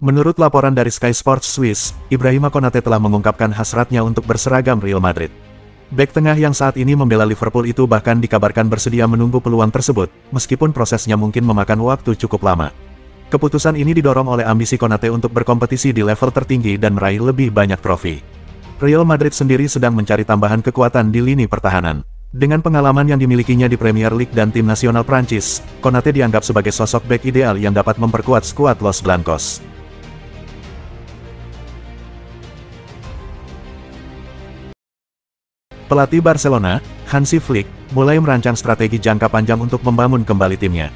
Menurut laporan dari Sky Sports Swiss, Ibrahima Konate telah mengungkapkan hasratnya untuk berseragam Real Madrid. Bek tengah yang saat ini membela Liverpool itu bahkan dikabarkan bersedia menunggu peluang tersebut, meskipun prosesnya mungkin memakan waktu cukup lama. Keputusan ini didorong oleh ambisi Konate untuk berkompetisi di level tertinggi dan meraih lebih banyak trofi. Real Madrid sendiri sedang mencari tambahan kekuatan di lini pertahanan. Dengan pengalaman yang dimilikinya di Premier League dan tim nasional Prancis, Konate dianggap sebagai sosok bek ideal yang dapat memperkuat skuad Los Blancos. Pelatih Barcelona, Hansi Flick, mulai merancang strategi jangka panjang untuk membangun kembali timnya.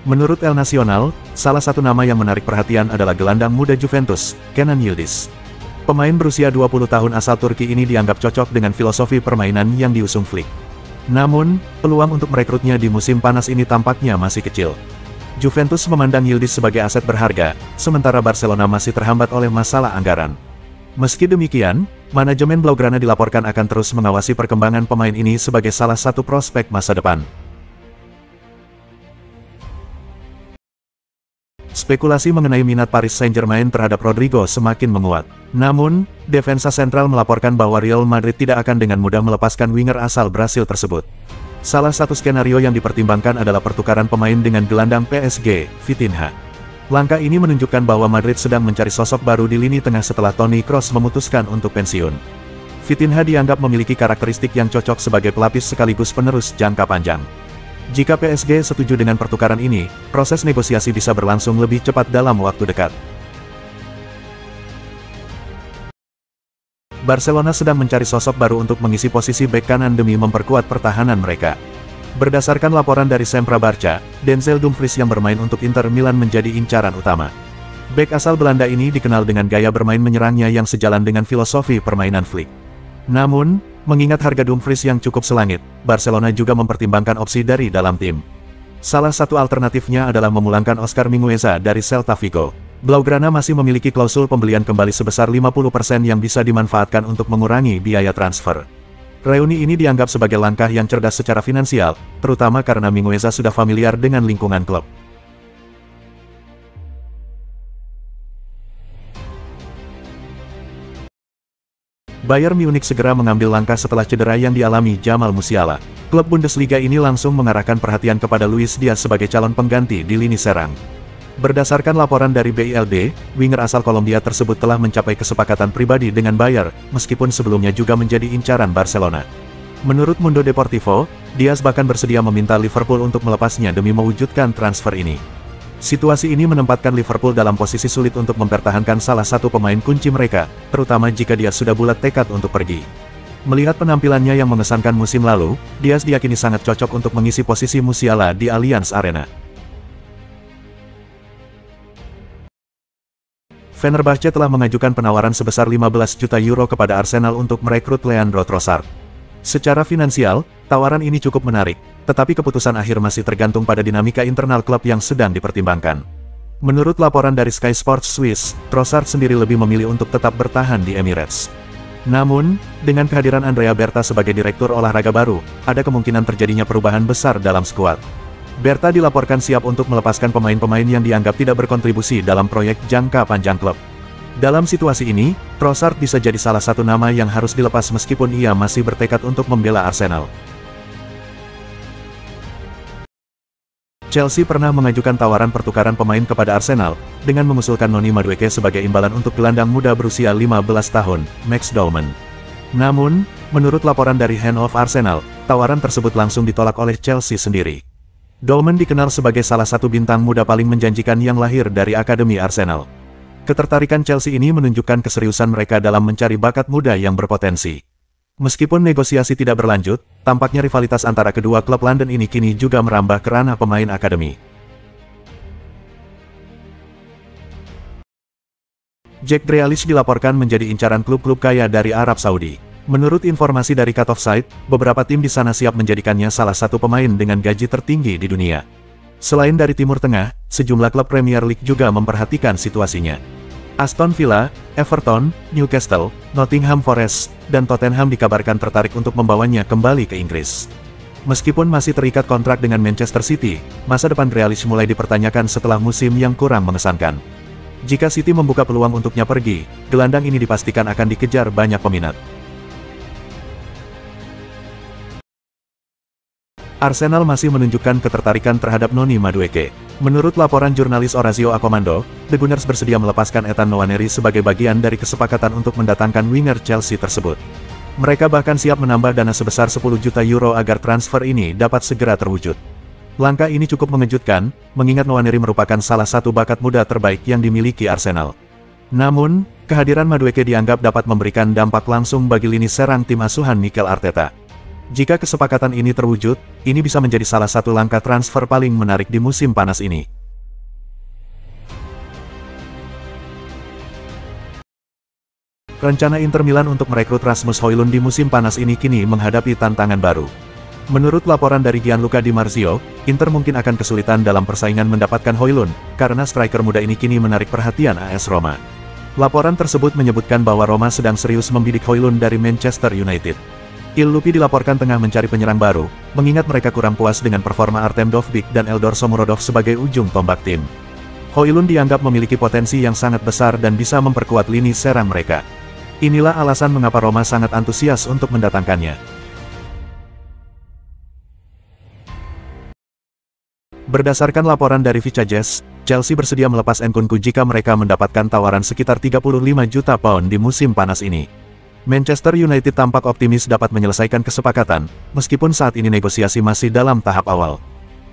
Menurut El Nacional, salah satu nama yang menarik perhatian adalah gelandang muda Juventus, Kenan Yildiz. Pemain berusia 20 tahun asal Turki ini dianggap cocok dengan filosofi permainan yang diusung Flick. Namun, peluang untuk merekrutnya di musim panas ini tampaknya masih kecil. Juventus memandang Yildiz sebagai aset berharga, sementara Barcelona masih terhambat oleh masalah anggaran. Meski demikian, manajemen Blaugrana dilaporkan akan terus mengawasi perkembangan pemain ini sebagai salah satu prospek masa depan. Spekulasi mengenai minat Paris Saint-Germain terhadap Rodrigo semakin menguat. Namun, Defensa Sentral melaporkan bahwa Real Madrid tidak akan dengan mudah melepaskan winger asal Brasil tersebut. Salah satu skenario yang dipertimbangkan adalah pertukaran pemain dengan gelandang PSG, Vitinha. Langkah ini menunjukkan bahwa Madrid sedang mencari sosok baru di lini tengah setelah Toni Kroos memutuskan untuk pensiun. Vitinha dianggap memiliki karakteristik yang cocok sebagai pelapis sekaligus penerus jangka panjang. Jika PSG setuju dengan pertukaran ini, proses negosiasi bisa berlangsung lebih cepat dalam waktu dekat. Barcelona sedang mencari sosok baru untuk mengisi posisi bek kanan demi memperkuat pertahanan mereka. Berdasarkan laporan dari Sempra Barca, Denzel Dumfries yang bermain untuk Inter Milan menjadi incaran utama. Bek asal Belanda ini dikenal dengan gaya bermain menyerangnya yang sejalan dengan filosofi permainan Flick. Namun, mengingat harga Dumfries yang cukup selangit, Barcelona juga mempertimbangkan opsi dari dalam tim. Salah satu alternatifnya adalah memulangkan Oscar Mingueza dari Celta Vigo. Blaugrana masih memiliki klausul pembelian kembali sebesar 50% yang bisa dimanfaatkan untuk mengurangi biaya transfer. Reuni ini dianggap sebagai langkah yang cerdas secara finansial, terutama karena Mingueza sudah familiar dengan lingkungan klub. Bayern Munich segera mengambil langkah setelah cedera yang dialami Jamal Musiala. Klub Bundesliga ini langsung mengarahkan perhatian kepada Luis Diaz sebagai calon pengganti di lini serang. Berdasarkan laporan dari BILD, winger asal Kolombia tersebut telah mencapai kesepakatan pribadi dengan Bayern, meskipun sebelumnya juga menjadi incaran Barcelona. Menurut Mundo Deportivo, Diaz bahkan bersedia meminta Liverpool untuk melepasnya demi mewujudkan transfer ini. Situasi ini menempatkan Liverpool dalam posisi sulit untuk mempertahankan salah satu pemain kunci mereka, terutama jika dia sudah bulat tekad untuk pergi. Melihat penampilannya yang mengesankan musim lalu, Diaz diyakini sangat cocok untuk mengisi posisi Musiala di Allianz Arena. Fenerbahce telah mengajukan penawaran sebesar 15 juta euro kepada Arsenal untuk merekrut Leandro Trossard. Secara finansial, tawaran ini cukup menarik, tetapi keputusan akhir masih tergantung pada dinamika internal klub yang sedang dipertimbangkan. Menurut laporan dari Sky Sports Swiss, Trossard sendiri lebih memilih untuk tetap bertahan di Emirates. Namun, dengan kehadiran Andrea Berta sebagai direktur olahraga baru, ada kemungkinan terjadinya perubahan besar dalam skuad. Berta dilaporkan siap untuk melepaskan pemain-pemain yang dianggap tidak berkontribusi dalam proyek jangka panjang klub. Dalam situasi ini, Trossard bisa jadi salah satu nama yang harus dilepas meskipun ia masih bertekad untuk membela Arsenal. Chelsea pernah mengajukan tawaran pertukaran pemain kepada Arsenal, dengan mengusulkan Noni Madueke sebagai imbalan untuk gelandang muda berusia 15 tahun, Max Dolman. Namun, menurut laporan dari Hand of Arsenal, tawaran tersebut langsung ditolak oleh Chelsea sendiri. Dolman dikenal sebagai salah satu bintang muda paling menjanjikan yang lahir dari Akademi Arsenal. Ketertarikan Chelsea ini menunjukkan keseriusan mereka dalam mencari bakat muda yang berpotensi. Meskipun negosiasi tidak berlanjut, tampaknya rivalitas antara kedua klub London ini kini juga merambah ke ranah pemain akademi. Jack Grealish dilaporkan menjadi incaran klub-klub kaya dari Arab Saudi. Menurut informasi dari Cut Offside, beberapa tim di sana siap menjadikannya salah satu pemain dengan gaji tertinggi di dunia. Selain dari Timur Tengah, sejumlah klub Premier League juga memperhatikan situasinya. Aston Villa, Everton, Newcastle, Nottingham Forest, dan Tottenham dikabarkan tertarik untuk membawanya kembali ke Inggris. Meskipun masih terikat kontrak dengan Manchester City, masa depan Grealish mulai dipertanyakan setelah musim yang kurang mengesankan. Jika City membuka peluang untuknya pergi, gelandang ini dipastikan akan dikejar banyak peminat. Arsenal masih menunjukkan ketertarikan terhadap Noni Madueke. Menurut laporan jurnalis Orazio Accomando, The Gunners bersedia melepaskan Ethan Nwaneri sebagai bagian dari kesepakatan untuk mendatangkan winger Chelsea tersebut. Mereka bahkan siap menambah dana sebesar 10 juta euro agar transfer ini dapat segera terwujud. Langkah ini cukup mengejutkan, mengingat Nwaneri merupakan salah satu bakat muda terbaik yang dimiliki Arsenal. Namun, kehadiran Madueke dianggap dapat memberikan dampak langsung bagi lini serang tim asuhan Mikel Arteta. Jika kesepakatan ini terwujud, ini bisa menjadi salah satu langkah transfer paling menarik di musim panas ini. Rencana Inter Milan untuk merekrut Rasmus Højlund di musim panas ini kini menghadapi tantangan baru. Menurut laporan dari Gianluca Di Marzio, Inter mungkin akan kesulitan dalam persaingan mendapatkan Højlund, karena striker muda ini kini menarik perhatian AS Roma. Laporan tersebut menyebutkan bahwa Roma sedang serius membidik Højlund dari Manchester United. Il Lupi dilaporkan tengah mencari penyerang baru, mengingat mereka kurang puas dengan performa Artem Dovbyk dan Eldor Shomurodov sebagai ujung tombak tim. Højlund dianggap memiliki potensi yang sangat besar dan bisa memperkuat lini serang mereka. Inilah alasan mengapa Roma sangat antusias untuk mendatangkannya. Berdasarkan laporan dari Vicajes, Chelsea bersedia melepas Nkunku jika mereka mendapatkan tawaran sekitar 35 juta pound di musim panas ini. Manchester United tampak optimis dapat menyelesaikan kesepakatan, meskipun saat ini negosiasi masih dalam tahap awal.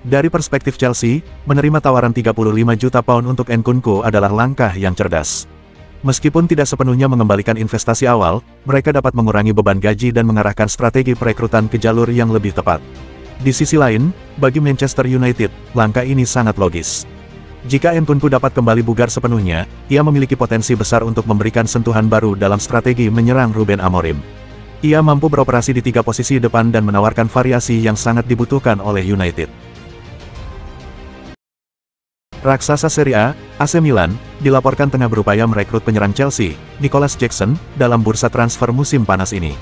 Dari perspektif Chelsea, menerima tawaran 35 juta pound untuk Nkunku adalah langkah yang cerdas. Meskipun tidak sepenuhnya mengembalikan investasi awal, mereka dapat mengurangi beban gaji dan mengarahkan strategi perekrutan ke jalur yang lebih tepat. Di sisi lain, bagi Manchester United, langkah ini sangat logis. Jika Nkunku dapat kembali bugar sepenuhnya, ia memiliki potensi besar untuk memberikan sentuhan baru dalam strategi menyerang Ruben Amorim. Ia mampu beroperasi di 3 posisi depan dan menawarkan variasi yang sangat dibutuhkan oleh United. Raksasa Serie A, AC Milan, dilaporkan tengah berupaya merekrut penyerang Chelsea, Nicolas Jackson, dalam bursa transfer musim panas ini.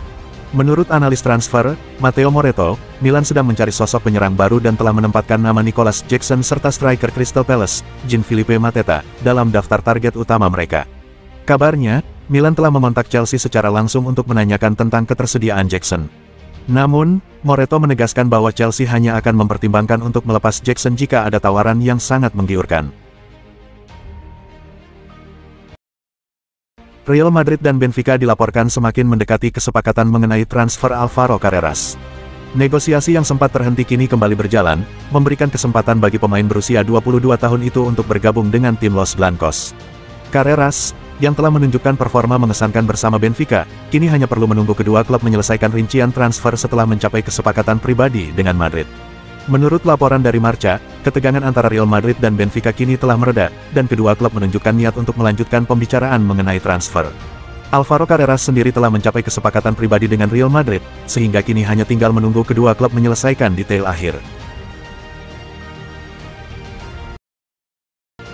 Menurut analis transfer, Matteo Moretto, Milan sedang mencari sosok penyerang baru dan telah menempatkan nama Nicolas Jackson serta striker Crystal Palace, Jean-Philippe Mateta, dalam daftar target utama mereka. Kabarnya, Milan telah memontak Chelsea secara langsung untuk menanyakan tentang ketersediaan Jackson. Namun, Moretto menegaskan bahwa Chelsea hanya akan mempertimbangkan untuk melepas Jackson jika ada tawaran yang sangat menggiurkan. Real Madrid dan Benfica dilaporkan semakin mendekati kesepakatan mengenai transfer Alvaro Carreras. Negosiasi yang sempat terhenti kini kembali berjalan, memberikan kesempatan bagi pemain berusia 22 tahun itu untuk bergabung dengan tim Los Blancos. Carreras, yang telah menunjukkan performa mengesankan bersama Benfica, kini hanya perlu menunggu kedua klub menyelesaikan rincian transfer setelah mencapai kesepakatan pribadi dengan Madrid. Menurut laporan dari Marca, ketegangan antara Real Madrid dan Benfica kini telah mereda, dan kedua klub menunjukkan niat untuk melanjutkan pembicaraan mengenai transfer. Alvaro Carreras sendiri telah mencapai kesepakatan pribadi dengan Real Madrid, sehingga kini hanya tinggal menunggu kedua klub menyelesaikan detail akhir.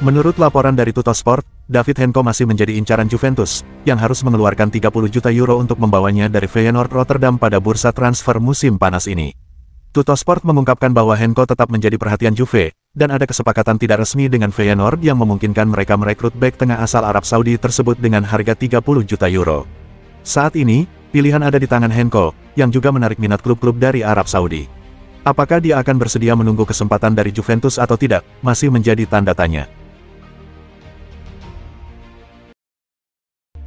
Menurut laporan dari Tuttosport, David Henko masih menjadi incaran Juventus, yang harus mengeluarkan 30 juta euro untuk membawanya dari Feyenoord Rotterdam pada bursa transfer musim panas ini. Tuttosport mengungkapkan bahwa Henko tetap menjadi perhatian Juve, dan ada kesepakatan tidak resmi dengan Feyenoord yang memungkinkan mereka merekrut bek tengah asal Arab Saudi tersebut dengan harga 30 juta euro. Saat ini, pilihan ada di tangan Henko, yang juga menarik minat klub-klub dari Arab Saudi. Apakah dia akan bersedia menunggu kesempatan dari Juventus atau tidak, masih menjadi tanda tanya.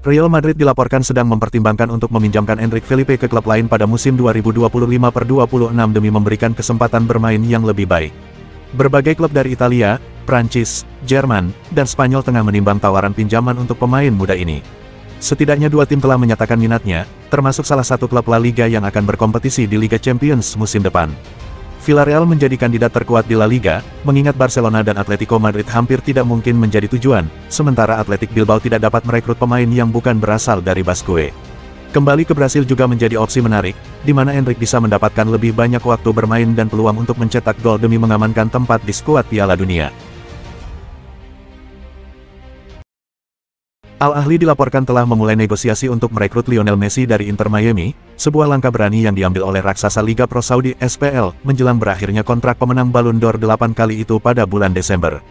Real Madrid dilaporkan sedang mempertimbangkan untuk meminjamkan Enrique Felipe ke klub lain pada musim 2025-26 demi memberikan kesempatan bermain yang lebih baik. Berbagai klub dari Italia, Prancis, Jerman, dan Spanyol tengah menimbang tawaran pinjaman untuk pemain muda ini. Setidaknya 2 tim telah menyatakan minatnya, termasuk salah satu klub La Liga yang akan berkompetisi di Liga Champions musim depan. Villarreal menjadi kandidat terkuat di La Liga, mengingat Barcelona dan Atletico Madrid hampir tidak mungkin menjadi tujuan, sementara Athletic Bilbao tidak dapat merekrut pemain yang bukan berasal dari Basque. Kembali ke Brasil juga menjadi opsi menarik, di mana Enrique bisa mendapatkan lebih banyak waktu bermain dan peluang untuk mencetak gol demi mengamankan tempat di skuad Piala Dunia. Al-Ahly dilaporkan telah memulai negosiasi untuk merekrut Lionel Messi dari Inter Miami, sebuah langkah berani yang diambil oleh raksasa Liga Pro Saudi SPL, menjelang berakhirnya kontrak pemenang Ballon d'Or 8 kali itu pada bulan Desember.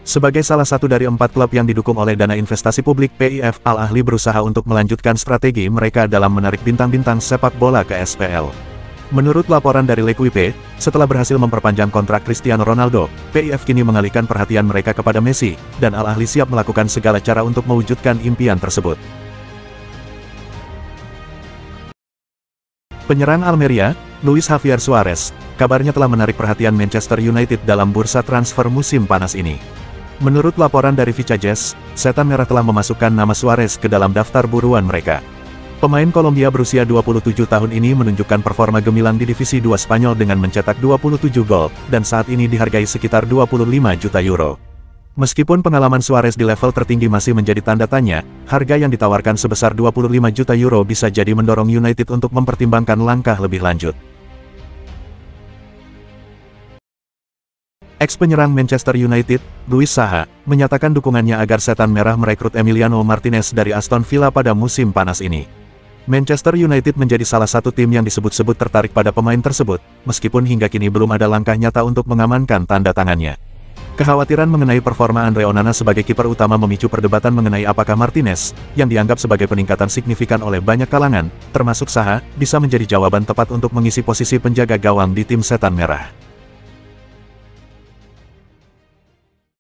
Sebagai salah satu dari 4 klub yang didukung oleh dana investasi publik PIF, Al Ahly berusaha untuk melanjutkan strategi mereka dalam menarik bintang-bintang sepak bola ke SPL. Menurut laporan dari L'Equipe, setelah berhasil memperpanjang kontrak Cristiano Ronaldo, PIF kini mengalihkan perhatian mereka kepada Messi, dan Al Ahly siap melakukan segala cara untuk mewujudkan impian tersebut. Penyerang Almeria, Luis Javier Suarez, kabarnya telah menarik perhatian Manchester United dalam bursa transfer musim panas ini. Menurut laporan dari Vichajes, Setan Merah telah memasukkan nama Suarez ke dalam daftar buruan mereka. Pemain Kolombia berusia 27 tahun ini menunjukkan performa gemilang di Divisi 2 Spanyol dengan mencetak 27 gol, dan saat ini dihargai sekitar 25 juta euro. Meskipun pengalaman Suarez di level tertinggi masih menjadi tanda tanya, harga yang ditawarkan sebesar 25 juta euro bisa jadi mendorong United untuk mempertimbangkan langkah lebih lanjut. Ex-penyerang Manchester United, Luis Saha, menyatakan dukungannya agar Setan Merah merekrut Emiliano Martinez dari Aston Villa pada musim panas ini. Manchester United menjadi salah satu tim yang disebut-sebut tertarik pada pemain tersebut, meskipun hingga kini belum ada langkah nyata untuk mengamankan tanda tangannya. Kekhawatiran mengenai performa Andre Onana sebagai kiper utama memicu perdebatan mengenai apakah Martinez, yang dianggap sebagai peningkatan signifikan oleh banyak kalangan, termasuk Saha, bisa menjadi jawaban tepat untuk mengisi posisi penjaga gawang di tim Setan Merah.